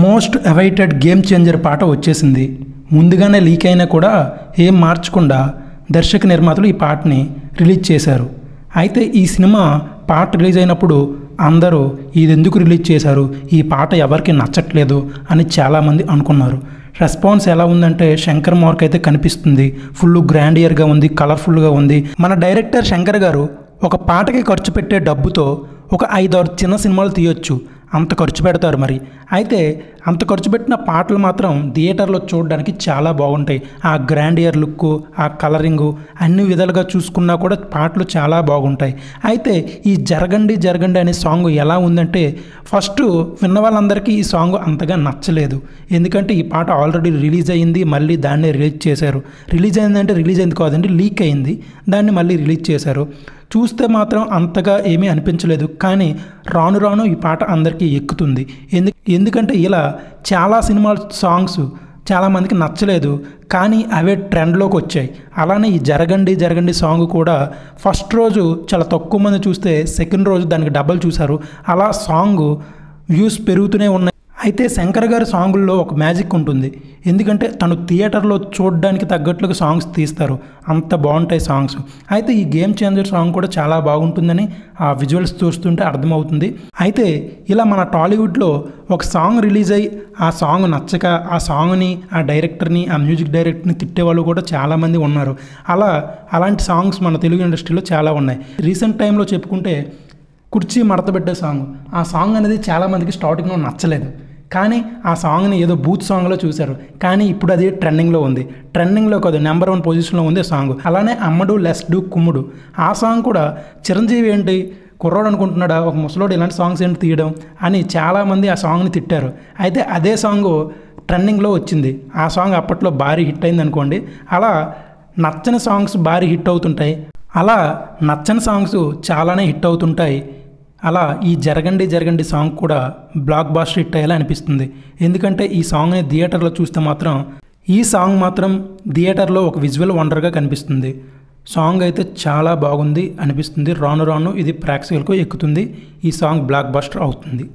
Most awaited game changer పాట వచ్చేసింది. ముందుగానే లీక్ అయినా కూడా ఏం మార్చకుండా దర్శక నిర్మాతలు ఈ పాటని రిలీజ్ చేశారు. అయితే ఈ సినిమా పాట రిలీజ్ అయినప్పుడు అందరూ ఇది ఎందుకు రిలీజ్ చేశారు, ఈ పాట ఎవరికి నచ్చట్లేదు అని చాలామంది అనుకున్నారు. రెస్పాన్స్ ఎలా ఉందంటే శంకర్ మార్క్ అయితే కనిపిస్తుంది, ఫుల్ గ్రాండియర్గా ఉంది, కలర్ఫుల్గా ఉంది. మన డైరెక్టర్ శంకర్ గారు ఒక పాటకి ఖర్చు పెట్టే డబ్బుతో ఒక 5-6 చిన్న సినిమాలు తీయొచ్చు, అంత ఖర్చు పెడతారు. మరి అయితే అంత ఖర్చు పెట్టిన పాటలు మాత్రం థియేటర్లో చూడడానికి చాలా బాగుంటాయి. ఆ గ్రాండియర్ లుక్, ఆ కలరింగు అన్ని విధాలుగా చూసుకున్నా కూడా పాటలు చాలా బాగుంటాయి. అయితే ఈ జరగండి జరగండి అనే సాంగ్ ఎలా ఉందంటే ఫస్ట్ విన్న వాళ్ళందరికీ ఈ సాంగ్ అంతగా నచ్చలేదు. ఎందుకంటే ఈ పాట ఆల్రెడీ రిలీజ్ అయ్యింది, మళ్ళీ దాన్ని రిలీజ్ చేశారు. రిలీజ్ అయిందంటే రిలీజ్ అయింది కాదండి, లీక్ అయింది, దాన్ని మళ్ళీ రిలీజ్ చేశారు. చూస్తే మాత్రం అంతగా ఏమీ అనిపించలేదు. కానీ రాను రాను ఈ పాట అందరికీ ఎక్కుతుంది. ఎందుకంటే ఇలా చాలా సినిమా సాంగ్స్ చాలామందికి నచ్చలేదు, కానీ అవే ట్రెండ్లోకి వచ్చాయి. అలానే ఈ జరగండి జరగండి సాంగ్ కూడా ఫస్ట్ రోజు చాలా తక్కువ మంది చూస్తే సెకండ్ రోజు దానికి డబల్ చూశారు. అలా సాంగ్ వ్యూస్ పెరుగుతూనే ఉన్నాయి. అయితే శంకర్ గారి సాంగుల్లో ఒక మ్యాజిక్ ఉంటుంది. ఎందుకంటే తను థియేటర్లో చూడడానికి తగ్గట్లుగా సాంగ్స్ తీస్తారు, అంత బాగుంటాయి సాంగ్స్. అయితే ఈ గేమ్ చేంజర్ సాంగ్ కూడా చాలా బాగుంటుందని ఆ విజువల్స్ చూస్తుంటే అర్థమవుతుంది. అయితే ఇలా మన టాలీవుడ్లో ఒక సాంగ్ రిలీజ్ అయ్యి ఆ సాంగ్ నచ్చక ఆ సాంగ్ని, ఆ డైరెక్టర్ని, ఆ మ్యూజిక్ డైరెక్టర్ని తిట్టేవాళ్ళు కూడా చాలామంది ఉన్నారు. అలాంటి సాంగ్స్ మన తెలుగు ఇండస్ట్రీలో చాలా ఉన్నాయి. రీసెంట్ టైంలో చెప్పుకుంటే కుర్చీ మడతబెట్టే సాంగ్, ఆ సాంగ్ అనేది చాలామందికి స్టార్టింగ్లో నచ్చలేదు. కానీ ఆ సాంగ్ని ఏదో బూత్ సాంగ్లో చూశారు, కానీ ఇప్పుడు అది ట్రెండింగ్లో ఉంది. ట్రెండింగ్లో కాదు, నెంబర్ 1 పొజిషన్లో ఉంది సాంగ్. అలానే అమ్మడు లెస్ డు కుమ్ముడు, ఆ సాంగ్ కూడా చిరంజీవి ఏంటి కుర్రోడు అనుకుంటున్నాడా, ఒక ముసలోడు ఇలాంటి సాంగ్స్ ఏంటి తీయడం అని చాలామంది ఆ సాంగ్ని తిట్టారు. అయితే అదే సాంగ్ ట్రెండింగ్లో వచ్చింది. ఆ సాంగ్ అప్పట్లో భారీ హిట్ అయింది అనుకోండి. అలా నచ్చని సాంగ్స్ భారీ హిట్ అవుతుంటాయి, అలా నచ్చని సాంగ్స్ చాలానే హిట్ అవుతుంటాయి. అలా ఈ జరగండి జరగండి సాంగ్ కూడా బ్లాక్ బాస్టర్ హిట్ అయ్యేలా అనిపిస్తుంది. ఎందుకంటే ఈ సాంగ్ని థియేటర్లో చూస్తే మాత్రం ఈ సాంగ్ మాత్రం థియేటర్లో ఒక విజువల్ వండర్గా కనిపిస్తుంది. సాంగ్ అయితే చాలా బాగుంది అనిపిస్తుంది. రాను రాను ఇది ప్రేక్షకులకు ఎక్కుతుంది. ఈ సాంగ్ బ్లాక్ బాస్టర్ అవుతుంది.